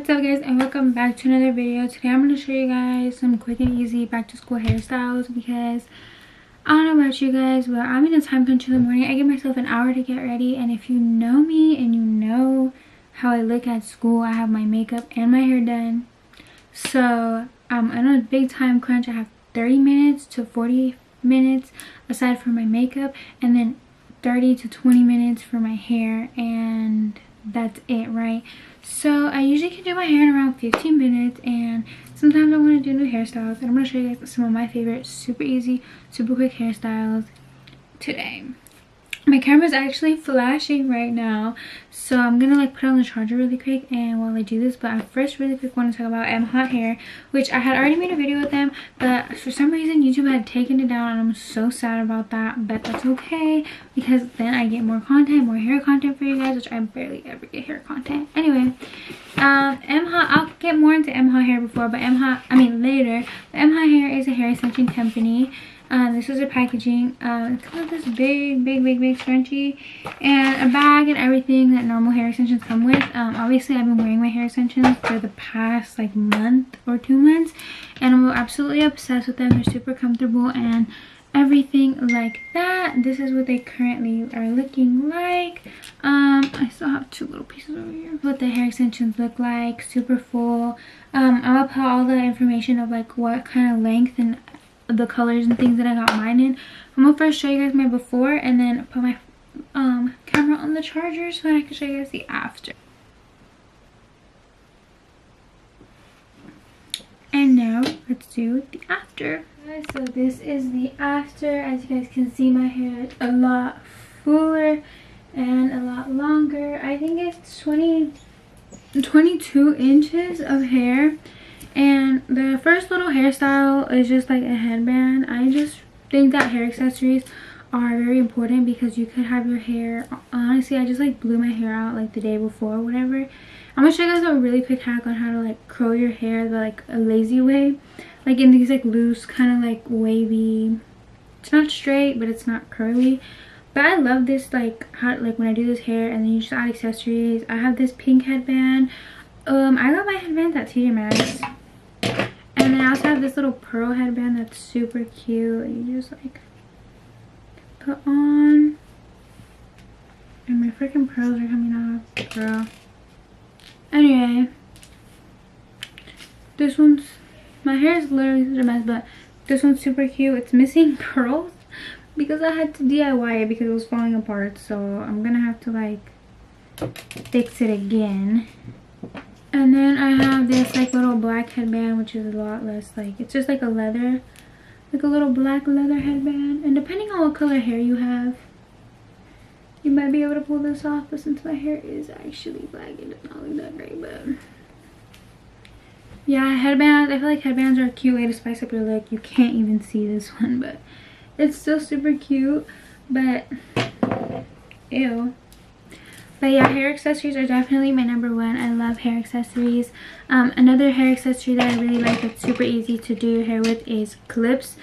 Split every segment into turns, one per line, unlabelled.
What's up guys, and welcome back to another video. Today I'm going to show you guys some quick and easy back to school hairstyles because I don't know about you guys, but I'm in a time crunch in the morning. I give myself an hour to get ready, and if you know me and you know how I look at school, I have my makeup and my hair done. So I'm in a big time crunch. I have 30 minutes to 40 minutes aside from my makeup, and then 30 to 20 minutes for my hair, and that's it, right? So I usually can do my hair in around 15 minutes, and sometimes I want to do new hairstyles, and I'm going to show you guys some of my favorite super easy, super quick hairstyles today. My camera's actually flashing right now, so I'm gonna like put on the charger really quick and while I do this. But I first really quick want to talk about Mhot Hair, which I had already made a video with them, but for some reason YouTube had taken it down, and I'm so sad about that. But that's okay, because then I get more content, more hair content for you guys, which I barely ever get hair content. Anyway, Mhot, I'll get more into Mhot Hair before, but later. But Mhot Hair is a hair extension company. This is their packaging. It's kind of this big scrunchie and a bag and everything that normal hair extensions come with. Obviously I've been wearing my hair extensions for the past like month or 2 months, and I'm absolutely obsessed with them. They're super comfortable and everything like that. This is what they currently are looking like. I still have 2 little pieces over here. What the hair extensions look like, super full. I'm gonna put all the information of like what kind of length and the colors and things that I got mine in. I'm gonna first show you guys my before and then put my camera on the charger so that I can show you guys the after. And now let's do the after. So this is the after. As you guys can see, my hair is a lot fuller and a lot longer. I think it's 22 inches of hair. And the first little hairstyle is just like a headband. I just think that hair accessories are very important because you could have your hair, honestly I just like blew my hair out like the day before or whatever. I'm gonna show you guys a really quick hack on how to like curl your hair like a lazy way, like in these like loose kind of like wavy, it's not straight but it's not curly. But I love this like how like when I do this hair and then you just add accessories. I have this pink headband. I got my headbands at TJ Maxx. And then I also have this little pearl headband that's super cute. You just like put on. And my freaking pearls are coming off, girl. Anyway, this one's, my hair is literally such a mess, but this one's super cute. It's missing pearls because I had to DIY it because it was falling apart. So I'm gonna have to like fix it again. And then I have this like little black headband, which is a lot less like, it's just like a leather, like a little black leather headband. And depending on what color hair you have, you might be able to pull this off. But since my hair is actually black, it does not look that great. But yeah, headbands, I feel like headbands are a cute way to spice up your look. You can't even see this one, but it's still super cute. But ew. But yeah, hair accessories are definitely my #1. I love hair accessories. Another hair accessory that I really like that's super easy to do your hair with is clips.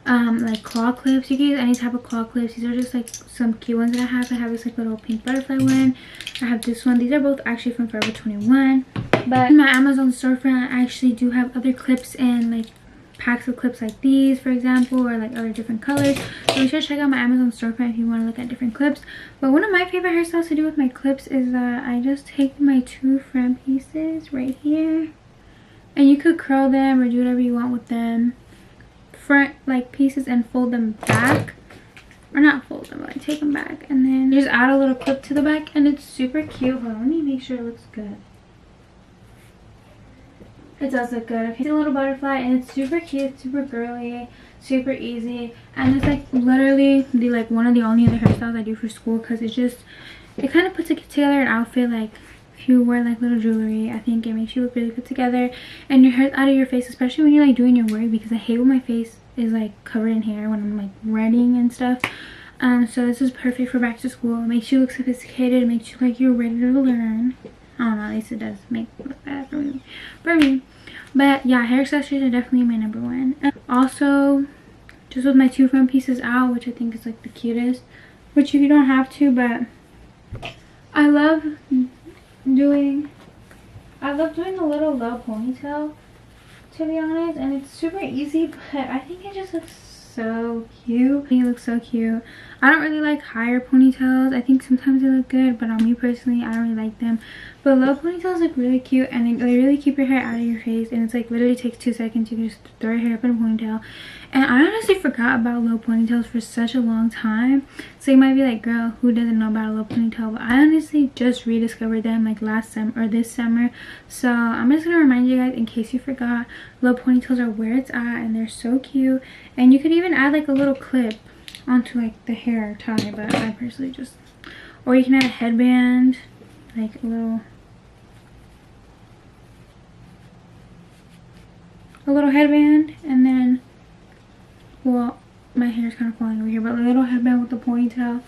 Like claw clips. You can use any type of claw clips. These are just like some cute ones that I have. I have this like little pink butterfly one. I have this one. These are both actually from Forever 21. But in my Amazon storefront, I actually do have other clips and like packs of clips like these, for example, or like other different colors. So be sure to check out my Amazon storefront if you want to look at different clips. But one of my favorite hairstyles to do with my clips is that I just take my 2 front pieces right here, and you could curl them or do whatever you want with them, front like pieces, and fold them back, or not fold them, but like take them back, and then just add a little clip to the back, and it's super cute. Hold on, let me make sure it looks good. It does look good. Okay, it's a little butterfly and it's super cute, super girly, super easy, and it's like literally the like one of the only other hairstyles I do for school because it's just, it kind of puts together an outfit. Like if you wear like little jewelry, I think it makes you look really put together and your hair's out of your face, especially when you're like doing your work, because I hate when my face is like covered in hair when I'm like writing and stuff. So this is perfect for back to school. It makes you look sophisticated. It makes you like you're ready to learn. I don't know, at least it does make it look bad for me. But yeah, hair accessories are definitely my #1. And also, just with my 2 front pieces out, which I think is like the cutest, which you don't have to, but I love doing I love doing a little low ponytail, to be honest, and it's super easy, but I think it just looks so cute. It looks so cute. I don't really like higher ponytails. I think sometimes they look good, but on me personally, I don't really like them. But low ponytails look really cute, and they really keep your hair out of your face, and it's like literally takes 2 seconds. You can just throw your hair up in a ponytail. And I honestly forgot about low ponytails for such a long time. So you might be like, girl, who doesn't know about a low ponytail? But I honestly just rediscovered them like last summer or this summer. So I'm just gonna remind you guys in case you forgot, low ponytails are where it's at, and they're so cute. And you could even add like a little clip onto like the hair tie, but I personally just, or you can add a headband, like a little headband, and then, well, my hair is kind of falling over here, but a little headband with the ponytail.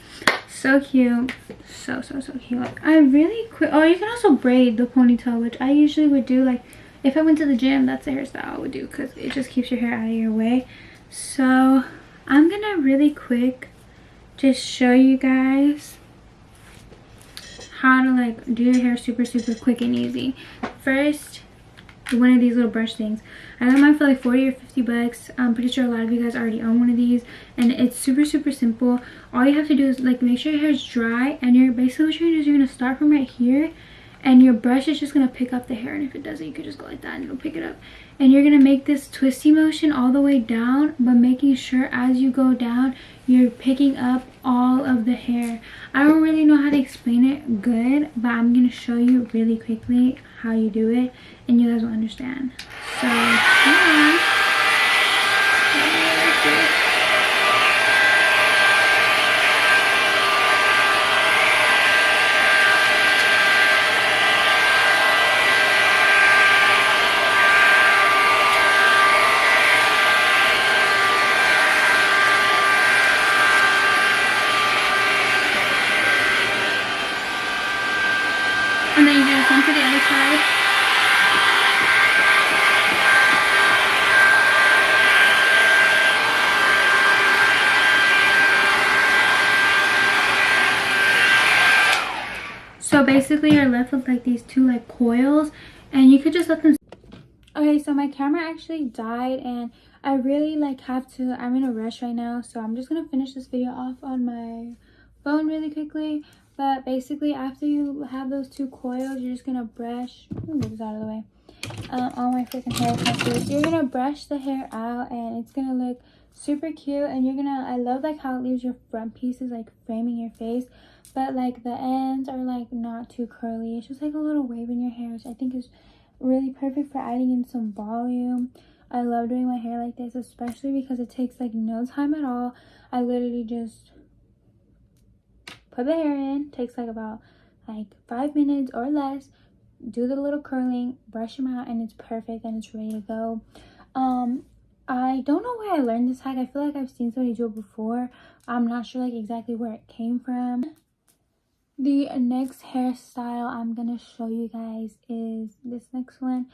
So cute. So cute. Like, I really quit. Oh, you can also braid the ponytail, which I usually would do. Like, if I went to the gym, that's the hairstyle I would do, because it just keeps your hair out of your way. So I'm gonna really quick just show you guys how to like do your hair super quick and easy. First, one of these little brush things. I got mine for like 40 or 50 bucks. I'm pretty sure a lot of you guys already own one of these, and it's super simple. All you have to do is like make sure your hair is dry, and you're basically what you're gonna do is you're gonna start from right here, and your brush is just gonna pick up the hair, and if it doesn't, you could just go like that and it'll pick it up. And you're gonna make this twisty motion all the way down, but making sure as you go down, you're picking up all of the hair. I don't really know how to explain it good, but I'm gonna show you really quickly how you do it, and you guys will understand. So yeah. And then you do the same for the other side. So basically you're left with like these two like coils, and you could just let them. Okay, so my camera actually died, and I really like have to, I'm in a rush right now, so I'm just gonna finish this video off on my phone really quickly. But basically after you have those two coils, you're just gonna brush, move this out of the way, all my freaking hair touches. You're gonna brush the hair out, and it's gonna look super cute. And you're gonna, I love like how it leaves your front pieces like framing your face, but like the ends are like not too curly. It's just like a little wave in your hair, which I think is really perfect for adding in some volume. I love doing my hair like this, especially because it takes like no time at all. I literally just put the hair in, takes like about like 5 minutes or less, do the little curling, brush them out, and it's perfect and it's ready to go. I don't know where I learned this hack. I feel like I've seen somebody do it before. I'm not sure like exactly where it came from. The next hairstyle I'm gonna show you guys is this next one,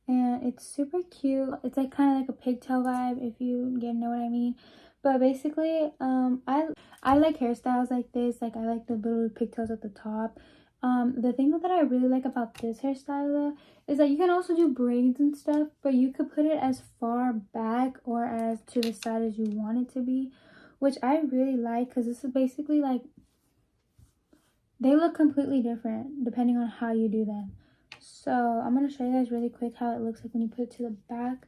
and it's super cute. It's like kind of like a pigtail vibe, if you know what I mean. But basically I like hairstyles like this. Like I like the little pigtails at the top. The thing that I really like about this hairstyle though is that you can also do braids and stuff, but you could put it as far back or as to the side as you want it to be, which I really like, because this is basically like, they look completely different depending on how you do them. So I'm going to show you guys really quick how it looks like when you put it to the back.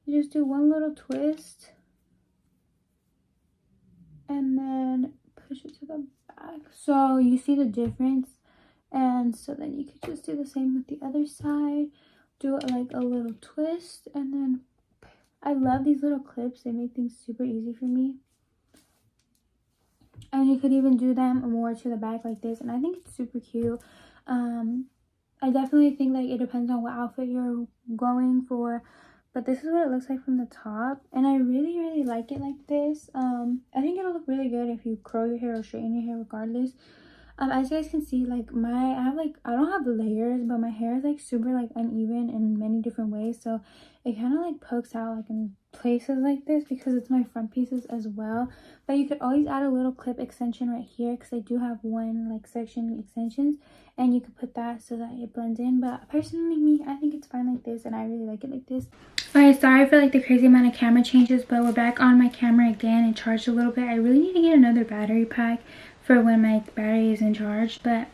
You just do one little twist and then push it to the back. So you see the difference. And so then you could just do the same with the other side. Do it like a little twist, and then I love these little clips. They make things super easy for me. And you could even do them more to the back like this, and I think it's super cute. I definitely think like it depends on what outfit you're going for, but this is what it looks like from the top, and I really like it like this. I think it'll look really good if you curl your hair or straighten your hair regardless. As you guys can see, like I don't have layers, but my hair is like super like uneven in many different ways, so it kind of like pokes out like in places like this because it's my front pieces as well. But you could always add a little clip extension right here because I do have one like section extensions, and you could put that so that it blends in. But personally, me, I think it's fine like this, and I really like it like this. Okay, sorry for like the crazy amount of camera changes, but we're back on my camera again and charged a little bit. I really need to get another battery pack for when my battery isn't charged. But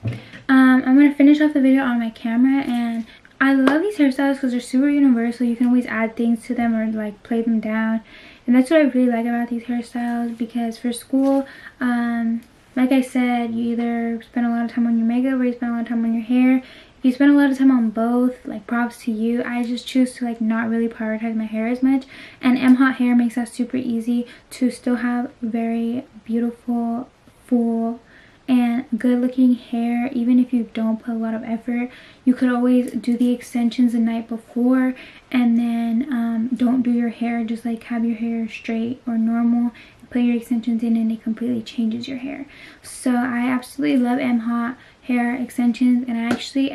I'm gonna finish off the video on my camera. And I love these hairstyles because they're super universal. You can always add things to them or like play them down, and that's what I really like about these hairstyles. Because for school, like I said, you either spend a lot of time on your makeup or you spend a lot of time on your hair. If you spend a lot of time on both, like, props to you. I just choose to like not really prioritize my hair as much, and Mhot Hair makes that super easy to still have very beautiful, full and good looking hair. Even if you don't put a lot of effort, you could always do the extensions the night before, and then don't do your hair, just like have your hair straight or normal, put your extensions in, and it completely changes your hair. So I absolutely love Mhot Hair Extensions, and I actually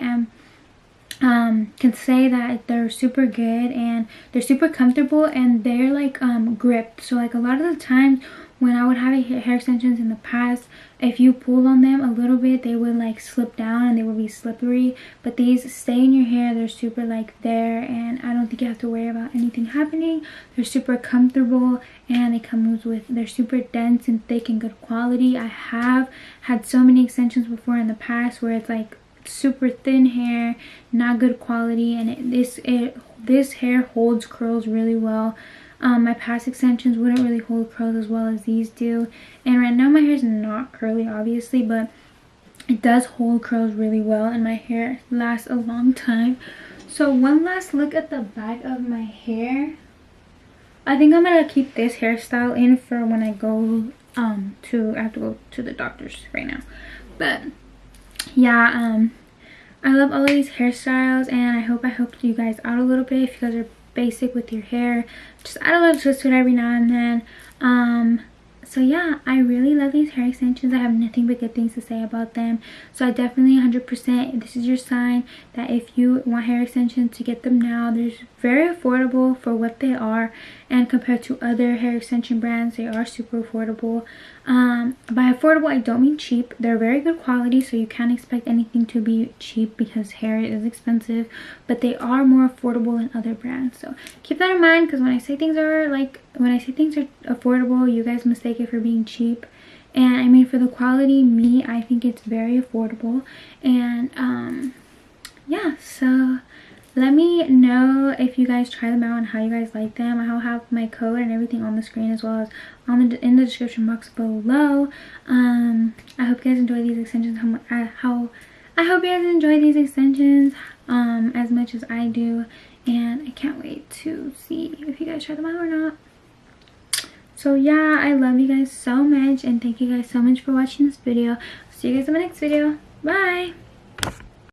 can say that they're super good and they're super comfortable, and they're like gripped. So like a lot of the times when I would have hair extensions in the past, if you pulled on them a little bit, they would like slip down and they would be slippery. But these stay in your hair, they're super like there, and I don't think you have to worry about anything happening. They're super comfortable, and it comes with, they're super dense and thick and good quality. I have had so many extensions before in the past where it's like super thin hair, not good quality, and this hair holds curls really well. My past extensions wouldn't really hold curls as well as these do, and right now my hair is not curly obviously, but it does hold curls really well, and my hair lasts a long time. So one last look at the back of my hair. I think I'm gonna keep this hairstyle in for when I go I have to go to the doctor's right now. But yeah, I love all of these hairstyles, and I hope I helped you guys out a little bit. If you guys are basic with your hair, just add a little twist to it every now and then. So yeah, I really love these hair extensions. I have nothing but good things to say about them. So I definitely 100%, this is your sign that if you want hair extensions, to get them now. They're very affordable for what they are, and compared to other hair extension brands, they are super affordable. By affordable, I don't mean cheap. They're very good quality, so you can't expect anything to be cheap because hair is expensive, but they are more affordable than other brands. So keep that in mind, because when I say things are affordable, you guys mistake it for being cheap. And I mean, for the quality, I think it's very affordable. And yeah, so let me know if you guys try them out and how you guys like them. I'll have my code and everything on the screen, as well as in the description box below. I hope you guys enjoy these extensions. I hope you guys enjoy these extensions as much as I do, and I can't wait to see if you guys try them out or not. So yeah, I love you guys so much, and thank you guys so much for watching this video. See you guys in my next video. Bye.